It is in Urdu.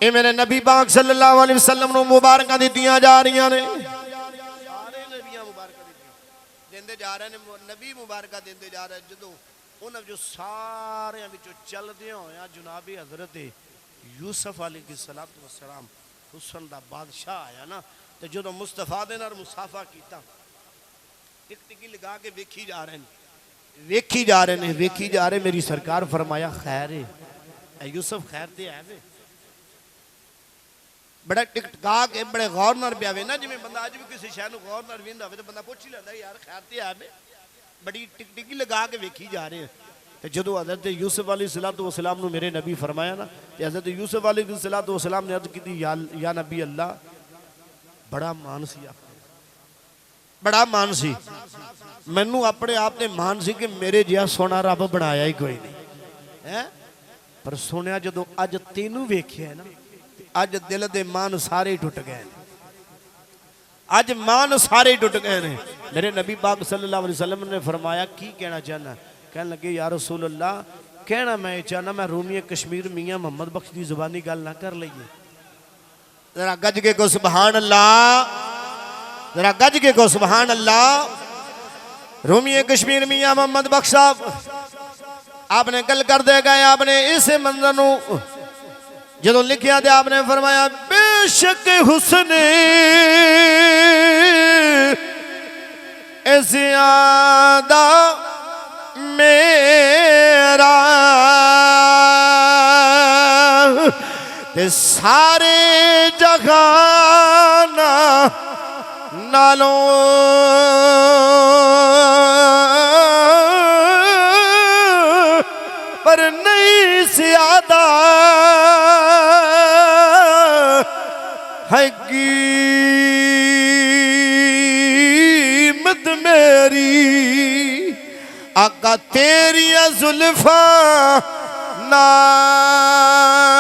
اے میرے نبی پاک صلی اللہ علیہ وسلم نو مبارکہ دیتیاں جا رہی ہیں نے، سارے نبیاں مبارکہ دیندے جا رہے ہیں، نبی مبارکہ دیندے جا رہے ہیں. جدو انہاں جو سارے وچوں چلدے ہویا جناب حضرت یوسف علیہ السلام حسن دا بادشاہ آیا نا، تے جدو مصطفیٰ دے نال مصافحہ کیتا، ٹک ٹکی لگا کے ویکھی جا رہے ہیں، ویکھی جا رہے. میری سرکار فرمایا خیر ہے اے یوسف، خیر تے ہے وے. بڑا ٹک ٹکا کے بڑے غور نال پیا وے نا، جویں بندہ اج بھی کسی شے نو غور نال ویندا ہوے تے بندہ پوچھ ہی لیندا یار خیر تے ہے وے. بڑی ٹک ٹکی لگا کے ویکھی جا رہے ہیں. تے جدو حضرت یوسف علیہ السلام نو میرے نبی فرمایا نا، تے حضرت یوسف علیہ السلام نے عرض کی یا نبی اللہ، بڑا مان سی آپ، بڑا مان سی مینوں اپنے آپ نے مان سی کہ میرے جہا سونا رب بنایا ہی کوئی نہیں. پر سنیا جدو اج تینوں ویکھیا ہے نا، اج دل دے مان سارے ٹوٹ گئے، اج مان سارے ٹوٹ گئے نے. میرے نبی پاک صلی اللہ علیہ وسلم نے فرمایا کی کہنا چاہنا؟ کہنے لگے یا رسول اللہ، کہنا میں چاہنا میں رومی کشمیر میاں محمد بخش دی زبانی گل نہ کر لئیے. ذرا گج کے کو سبحان اللہ، ذرا گج کے کو سبحان اللہ. رومی کشمیر میاں محمد بخش صاحب آپ نے گل کر دے گئے، آپ نے اس منظر نو جدو لکھیا دے آپ نے فرمایا بے شک حسن زیادہ میرا تے سارے جہان نالوں پر نہیں زیادہ ہے قیمت میری آقا تیری زلفاں نال